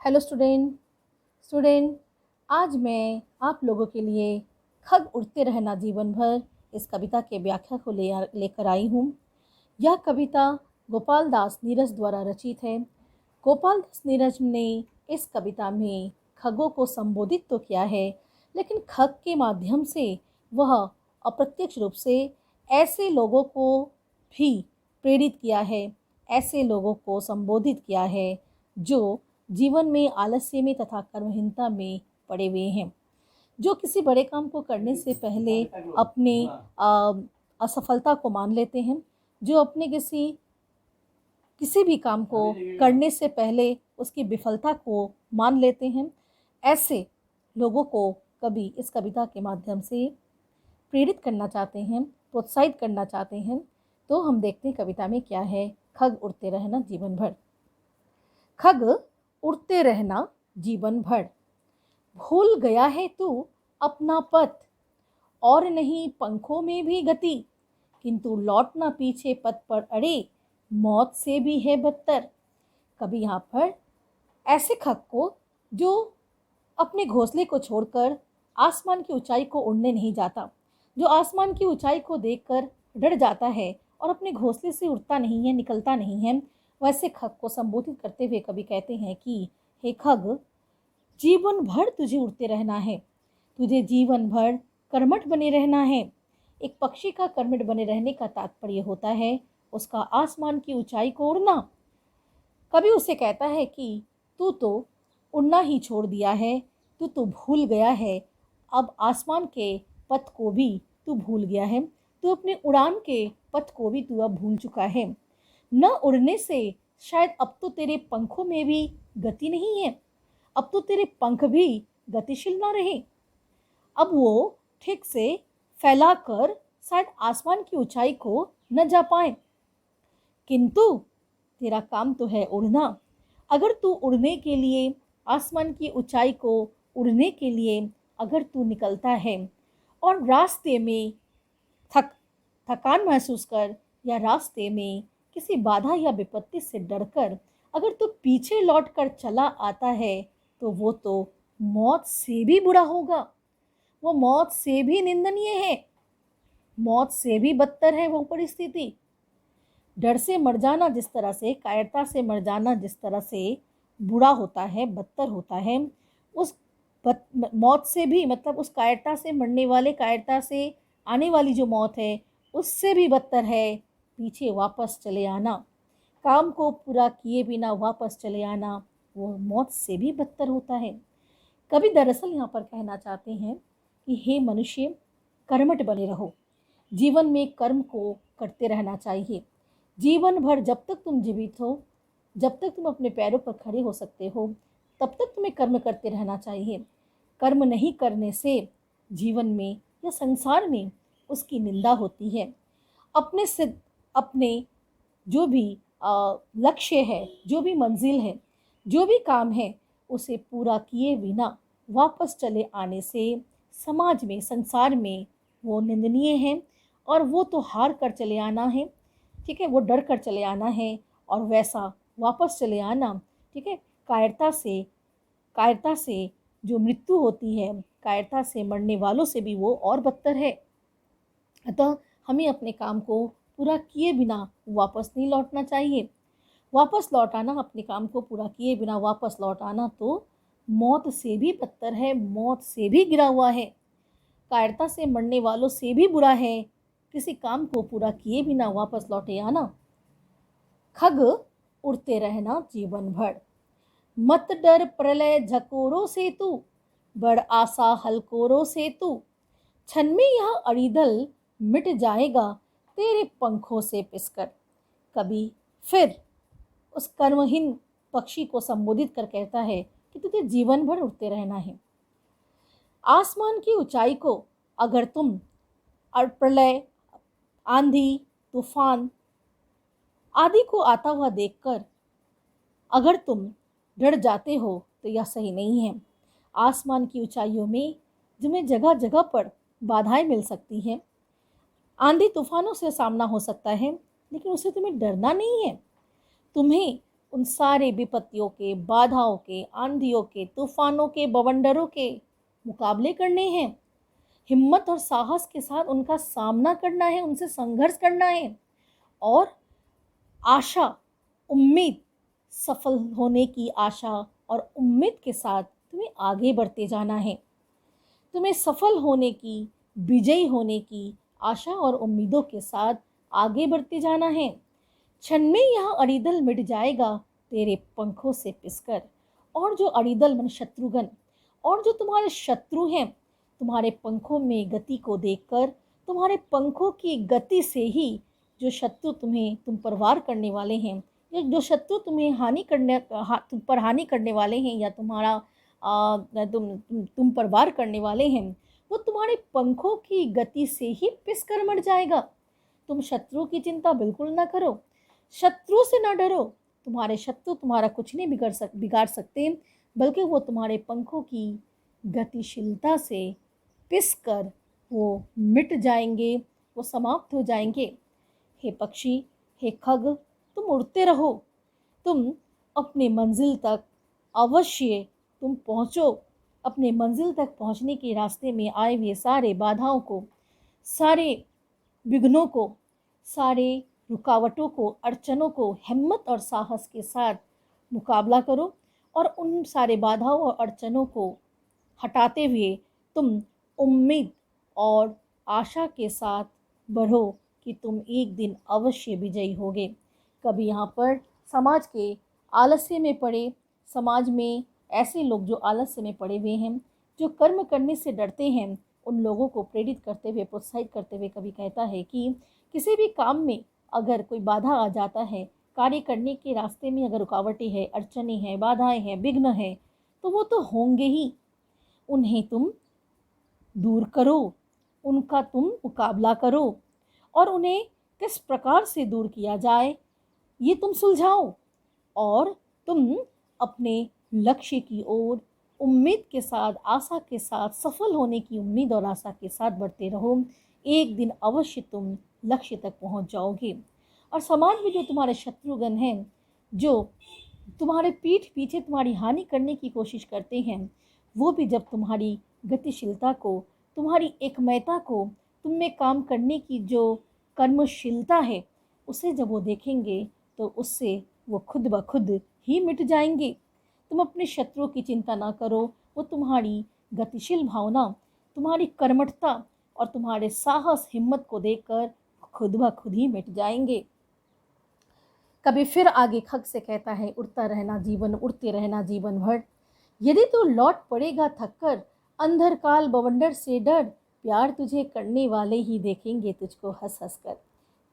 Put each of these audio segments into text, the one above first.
Hello student आज मैं आप लोगों के लिए खग उड़ते रहना जीवन भर इस कविता के व्याख्या को लेकर आई हूँ। यह कविता गोपाल दास नीरज द्वारा रचित है। गोपाल दास नीरज ने इस कविता में खगों को संबोधित तो किया है, लेकिन खग के माध्यम से वह अप्रत्यक्ष रूप से ऐसे लोगों को भी प्रेरित किया है, ऐसे लोगों को संबोधित किया है जो जीवन में आलस्य में तथा कर्महीनता में पड़े हुए हैं, जो किसी बड़े काम को करने से पहले अपने असफलता को मान लेते हैं, जो अपने किसी भी काम को करने से पहले उसकी विफलता को मान लेते हैं। ऐसे लोगों को कवि इस कविता के माध्यम से प्रेरित करना चाहते हैं, प्रोत्साहित करना चाहते हैं। तो हम देखते हैं कविता में क्या है। खग उड़ते रहना जीवन भर। खग उड़ते रहना जीवन भर, भूल गया है तू अपना पथ, और नहीं पंखों में भी गति, किंतु लौटना पीछे पथ पर अड़े, मौत से भी है बदतर। कभी यहाँ पर ऐसे खग को जो अपने घोंसले को छोड़कर आसमान की ऊंचाई को उड़ने नहीं जाता, जो आसमान की ऊंचाई को देखकर डर जाता है और अपने घोंसले से उड़ता नहीं है, निकलता नहीं है, वैसे खग को संबोधित करते हुए कवि कहते हैं कि हे खग, जीवन भर तुझे उड़ते रहना है, तुझे जीवन भर कर्मठ बने रहना है। एक पक्षी का कर्मठ बने रहने का तात्पर्य होता है उसका आसमान की ऊंचाई को उड़ना। कवि उसे कहता है कि तू तो उड़ना ही छोड़ दिया है, तू तो भूल गया है, अब आसमान के पथ को भी तू भूल गया है, तू अपने उड़ान के पथ को भी तू अब भूल चुका है। न उड़ने से शायद अब तो तेरे पंखों में भी गति नहीं है, अब तो तेरे पंख भी गतिशील ना रहे, अब वो ठीक से फैलाकर शायद आसमान की ऊंचाई को न जा पाए, किंतु तेरा काम तो है उड़ना। अगर तू उड़ने के लिए, आसमान की ऊंचाई को उड़ने के लिए अगर तू निकलता है और रास्ते में थकान महसूस कर या रास्ते में किसी बाधा या विपत्ति से डरकर अगर तू पीछे लौटकर चला आता है, तो वो तो मौत से भी बुरा होगा, वो मौत से भी निंदनीय है, मौत से भी बदतर है वो परिस्थिति। डर से मर जाना जिस तरह से, कायरता से मर जाना जिस तरह से बुरा होता है, बदतर होता है, उस मौत से भी, मतलब उस कायरता से मरने वाले, कायरता से आने वाली जो मौत है उससे भी बदतर है पीछे वापस चले आना, काम को पूरा किए बिना वापस चले आना, वो मौत से भी बदतर होता है। कवि दरअसल यहाँ पर कहना चाहते हैं कि हे मनुष्य, कर्मठ बने रहो, जीवन में कर्म को करते रहना चाहिए। जीवन भर जब तक तुम जीवित हो, जब तक तुम अपने पैरों पर खड़े हो सकते हो, तब तक तुम्हें कर्म करते रहना चाहिए। कर्म नहीं करने से जीवन में या संसार में उसकी निंदा होती है। अपने जो भी लक्ष्य है, जो भी मंजिल है, जो भी काम है, उसे पूरा किए बिना वापस चले आने से समाज में, संसार में वो निंदनीय है, और वो तो हार कर चले आना है, ठीक है, वो डर कर चले आना है, और वैसा वापस चले आना, ठीक है, कायरता से जो मृत्यु होती है, कायरता से मरने वालों से भी वो और बदतर है। अतः हमें अपने काम को पूरा किए बिना वापस नहीं लौटना चाहिए। वापस लौट आना, अपने काम को पूरा किए बिना वापस लौट आना तो मौत से भी बदतर है, मौत से भी गिरा हुआ है, कायरता से मरने वालों से भी बुरा है किसी काम को पूरा किए बिना वापस लौटे आना। खग उड़ते रहना जीवन भर, मत डर प्रलय झकोरों से तू, बड़ आशा हलकोरों से तू, क्षण में यह अड़ीदल मिट जाएगा तेरे पंखों से पिसकर। कभी फिर उस कर्महीन पक्षी को संबोधित कर कहता है कि तुझे जीवन भर उड़ते रहना है। आसमान की ऊंचाई को अगर तुम प्रलय, आंधी, तूफान आदि को आता हुआ देखकर अगर तुम डर जाते हो तो यह सही नहीं है। आसमान की ऊंचाइयों में तुम्हें जगह जगह पर बाधाएं मिल सकती हैं, आंधी तूफानों से सामना हो सकता है, लेकिन उससे तुम्हें डरना नहीं है। तुम्हें उन सारे विपत्तियों के, बाधाओं के, आंधियों के, तूफानों के, बवंडरों के मुकाबले करने हैं। हिम्मत और साहस के साथ उनका सामना करना है, उनसे संघर्ष करना है और आशा, उम्मीद, सफल होने की आशा और उम्मीद के साथ तुम्हें आगे बढ़ते जाना है। तुम्हें सफल होने की, विजयी होने की आशा और उम्मीदों के साथ आगे बढ़ते जाना है। क्षण में यह अड़िदल मिट जाएगा तेरे पंखों से पिसकर। और जो अड़िदल मन शत्रुघ्न, और जो तुम्हारे शत्रु हैं, तुम्हारे पंखों में गति को देखकर, तुम्हारे पंखों की गति से ही जो शत्रु तुम पर वार करने वाले हैं, या जो शत्रु तुम्हें तुम पर हानि करने वाले हैं, या तुम पर वार करने वाले हैं, वो तुम्हारे पंखों की गति से ही पिस कर मर जाएगा। तुम शत्रु की चिंता बिल्कुल ना करो, शत्रु से ना डरो। तुम्हारे शत्रु तुम्हारा कुछ नहीं बिगाड़ सकते, बल्कि वो तुम्हारे पंखों की गतिशीलता से पिस कर वो मिट जाएंगे, वो समाप्त हो जाएंगे। हे पक्षी, हे खग, तुम उड़ते रहो। तुम अपने मंजिल तक अवश्य तुम पहुँचो। अपने मंजिल तक पहुँचने के रास्ते में आए हुए सारे बाधाओं को, सारे विघ्नों को, सारे रुकावटों को, अड़चनों को हिम्मत और साहस के साथ मुकाबला करो और उन सारे बाधाओं और अड़चनों को हटाते हुए तुम उम्मीद और आशा के साथ बढ़ो कि तुम एक दिन अवश्य विजयी होगे। कभी यहाँ पर समाज के आलस्य में पड़े, समाज में ऐसे लोग जो आलस्य में पड़े हुए हैं, जो कर्म करने से डरते हैं, उन लोगों को प्रेरित करते हुए, प्रोत्साहित करते हुए कभी कहता है कि किसी भी काम में अगर कोई बाधा आ जाता है, कार्य करने के रास्ते में अगर रुकावटें हैं, अड़चनें हैं, बाधाएं हैं, विघ्न हैं, तो वो तो होंगे ही। उन्हें तुम दूर करो, उनका तुम मुकाबला करो और उन्हें किस प्रकार से दूर किया जाए ये तुम सुलझाओ और तुम अपने लक्ष्य की ओर उम्मीद के साथ, आशा के साथ, सफल होने की उम्मीद और आशा के साथ बढ़ते रहो। एक दिन अवश्य तुम लक्ष्य तक पहुंच जाओगे। और समाज में जो तुम्हारे शत्रुगण हैं, जो तुम्हारे पीठ पीछे तुम्हारी हानि करने की कोशिश करते हैं, वो भी जब तुम्हारी गतिशीलता को, तुम्हारी एकमयता को, तुम में काम करने की जो कर्मशीलता है, उसे जब वो देखेंगे तो उससे वो खुद ब खुद ही मिट जाएंगे। तुम अपने शत्रुओं की चिंता ना करो, वो तुम्हारी गतिशील भावना, तुम्हारी कर्मठता और तुम्हारे साहस, हिम्मत को देखकर खुद ब खुद ही मिट जाएंगे। कभी फिर आगे खग से कहता है, उड़ता रहना जीवन, उड़ते रहना जीवन भर। यदि तू लौट पड़ेगा थककर, अंधर काल बवंडर से डर, प्यार तुझे करने वाले ही देखेंगे तुझको हंस हंस कर।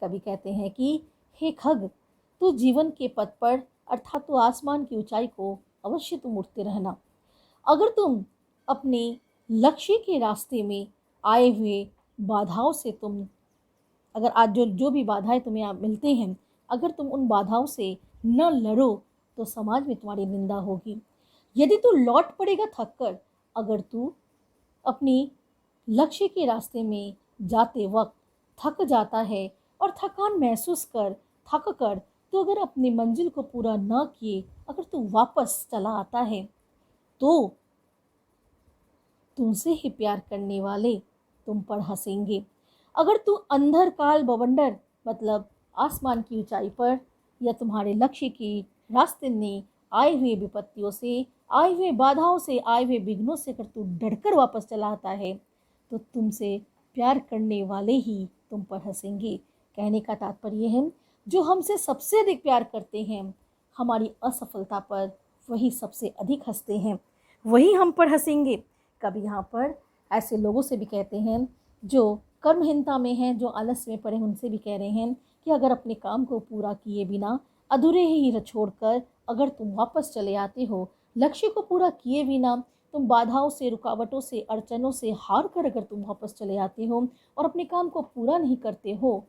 कभी कहते हैं कि हे खग, तू जीवन के पथ पर अर्थात तो आसमान की ऊंचाई को अवश्य तुम उड़ते रहना। अगर तुम अपने लक्ष्य के रास्ते में आए हुए बाधाओं से तुम, अगर आज जो भी बाधाएं तुम्हें मिलते हैं, अगर तुम उन बाधाओं से न लड़ो तो समाज में तुम्हारी निंदा होगी। यदि तू लौट पड़ेगा थककर, अगर तू अपनी लक्ष्य के रास्ते में जाते वक्त थक जाता है और थकान महसूस कर, थक कर तो अगर अपनी मंजिल को पूरा न किए अगर तू वापस चला आता है, तो तुमसे ही प्यार करने वाले तुम पर हंसेंगे। अगर तू अंधर काल बवंडर मतलब आसमान की ऊंचाई पर या तुम्हारे लक्ष्य के रास्ते में आए हुए विपत्तियों से, आए हुए बाधाओं से, आए हुए विघ्नों से अगर तू डरकर वापस चला आता है, तो तुमसे प्यार करने वाले ही तुम पर हंसेंगे। कहने का तात्पर्य है, जो हमसे सबसे अधिक प्यार करते हैं, हमारी असफलता पर वही सबसे अधिक हंसते हैं, वही हम पर हंसेंगे। कभी यहाँ पर ऐसे लोगों से भी कहते हैं जो कर्महीनता में हैं, जो आलस में पड़े, उनसे भी कह रहे हैं कि अगर अपने काम को पूरा किए बिना, अधूरे ही छोड़कर अगर तुम वापस चले आते हो, लक्ष्य को पूरा किए बिना, तुम बाधाओं से, रुकावटों से, अड़चनों से हार कर अगर तुम वापस चले आते हो और अपने काम को पूरा नहीं करते हो,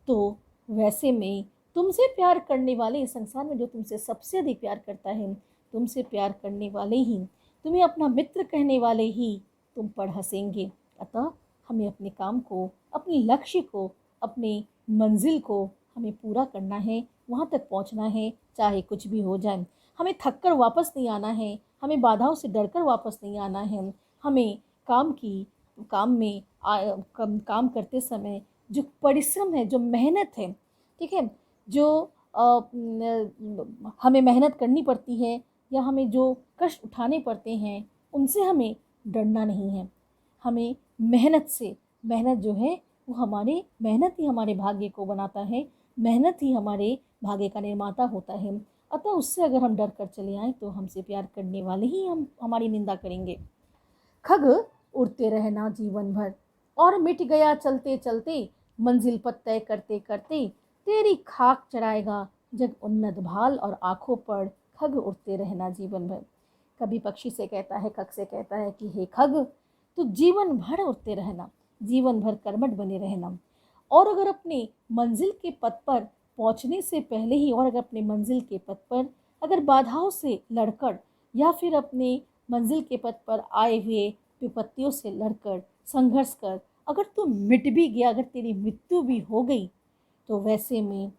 तो वैसे में तुमसे प्यार करने वाले, इस संसार में जो तुमसे सबसे अधिक प्यार करता है, तुमसे प्यार करने वाले ही, तुम्हें अपना मित्र कहने वाले ही तुम पर हंसेंगे। अतः हमें अपने काम को, अपने लक्ष्य को, अपने मंजिल को हमें पूरा करना है, वहाँ तक पहुँचना है, चाहे कुछ भी हो जाए। हमें थक कर वापस नहीं आना है, हमें बाधाओं से डर कर वापस नहीं आना है। हमें काम में काम करते समय जो परिश्रम है, जो मेहनत है, ठीक है, जो हमें मेहनत करनी पड़ती है या हमें जो कष्ट उठाने पड़ते हैं, उनसे हमें डरना नहीं है। हमें मेहनत जो है वो मेहनत ही हमारे भाग्य को बनाता है, मेहनत ही हमारे भाग्य का निर्माता होता है। अतः उससे अगर हम डर कर चले आएँ तो हमसे प्यार करने वाले ही हमारी निंदा करेंगे। खग उड़ते रहना जीवन भर, और मिट गया चलते चलते, मंजिल पर तय करते करते, तेरी खाक चढ़ाएगा जग उन्नत भाल, और आँखों पर खग उड़ते रहना जीवन भर। कभी पक्षी से कहता है, खग से कहता है कि हे खग, तो जीवन भर उड़ते रहना, जीवन भर कर्मठ बने रहना। और अगर अपने मंजिल के पथ पर पहुंचने से पहले ही, और अगर अपने मंजिल के पथ पर अगर बाधाओं से लड़कर, या फिर अपने मंजिल के पथ पर आए हुए विपत्तियों से लड़कर, संघर्ष कर, अगर तू मिट भी गया, अगर तेरी मृत्यु भी हो गई, तो वैसे में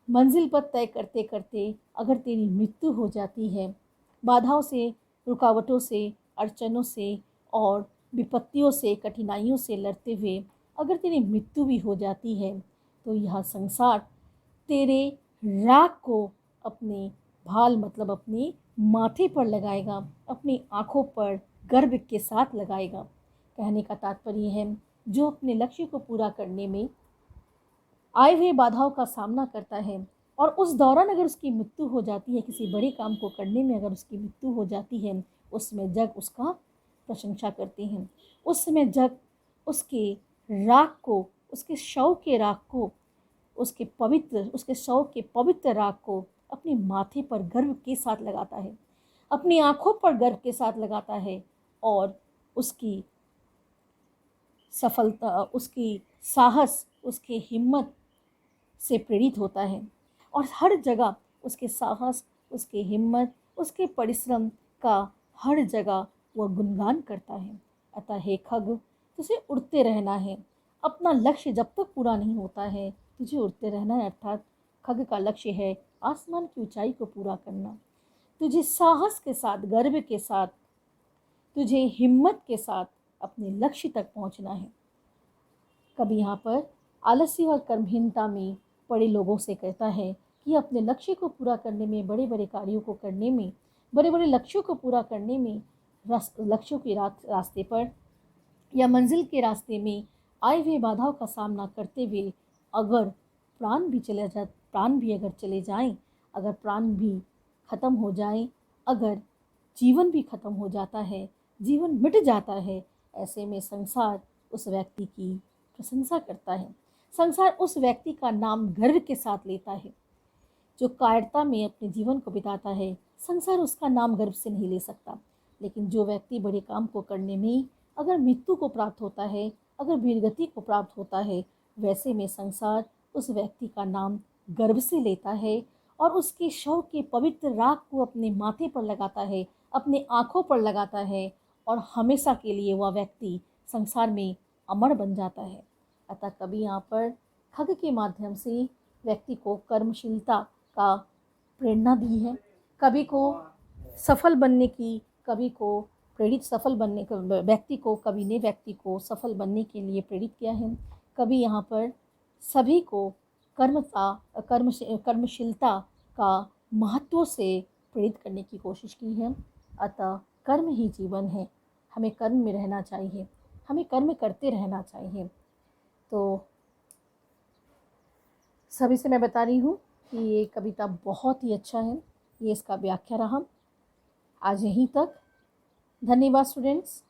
मंजिल पर तय करते करते अगर तेरी मृत्यु हो जाती है, बाधाओं से, रुकावटों से, अड़चनों से और विपत्तियों से, कठिनाइयों से लड़ते हुए अगर तेरी मृत्यु भी हो जाती है, तो यह संसार तेरे राख को अपने भाल मतलब अपने माथे पर लगाएगा, अपनी आँखों पर गर्व के साथ लगाएगा। कहने का तात्पर्य है, जो अपने लक्ष्य को पूरा करने में आए हुए बाधाओं का सामना करता है, और उस दौरान अगर उसकी मृत्यु हो जाती है, किसी बड़े काम को करने में अगर उसकी मृत्यु हो जाती है, उसमें जग उसका प्रशंसा करते हैं। उस समय जग उसके राख को, उसके शव के राख को, उसके शव के पवित्र राख को अपने माथे पर गर्व के साथ लगाता है, अपनी आँखों पर गर्व के साथ लगाता है, और उसकी सफलता, उसकी साहस, उसकी हिम्मत से प्रेरित होता है, और हर जगह उसके साहस, उसकी हिम्मत, उसके परिश्रम का हर जगह वह गुणगान करता है। अतः हे खग, तुझे उड़ते रहना है, अपना लक्ष्य जब तक पूरा नहीं होता है तुझे उड़ते रहना है। अर्थात खग का लक्ष्य है आसमान की ऊंचाई को पूरा करना। तुझे साहस के साथ, गर्व के साथ, तुझे हिम्मत के साथ अपने लक्ष्य तक पहुंचना है। कभी यहाँ पर आलस्य और कर्महीनता में पड़े लोगों से कहता है कि अपने लक्ष्य को पूरा करने में, बड़े बड़े कार्यों को करने में, बड़े बड़े लक्ष्यों को पूरा करने में, लक्ष्यों के रास्ते पर या मंजिल के रास्ते में आए हुए बाधाओं का सामना करते हुए अगर प्राण भी अगर चले जाएं, अगर प्राण भी खत्म हो जाए, अगर जीवन भी खत्म हो जाता है, जीवन मिट जाता है, ऐसे में संसार उस व्यक्ति की प्रशंसा करता है। संसार उस व्यक्ति का नाम गर्व के साथ लेता है। जो कायरता में अपने जीवन को बिताता है, संसार उसका नाम गर्व से नहीं ले सकता। लेकिन जो व्यक्ति बड़े काम को करने में अगर मृत्यु को प्राप्त होता है, अगर वीरगति को प्राप्त होता है, वैसे में संसार उस व्यक्ति का नाम गर्व से लेता है, और उसके शव के पवित्र राख को अपने माथे पर लगाता है, अपने आँखों पर लगाता है, और हमेशा के लिए वह व्यक्ति संसार में अमर बन जाता है। अतः कभी यहाँ पर खग के माध्यम से व्यक्ति को कर्मशीलता का प्रेरणा दी है, कभी को सफल बनने की, कभी को प्रेरित सफल बनने का व्यक्ति को, कभी ने व्यक्ति को सफल बनने के लिए प्रेरित किया है। कभी यहाँ पर सभी को कर्मशीलता का महत्व से प्रेरित करने की कोशिश की है। अतः कर्म ही जीवन है, हमें कर्म में रहना चाहिए, हमें कर्म करते रहना चाहिए। तो सभी से मैं बता रही हूँ कि ये कविता बहुत ही अच्छा है, ये इसका व्याख्या रहा। आज यहीं तक। धन्यवाद स्टूडेंट्स।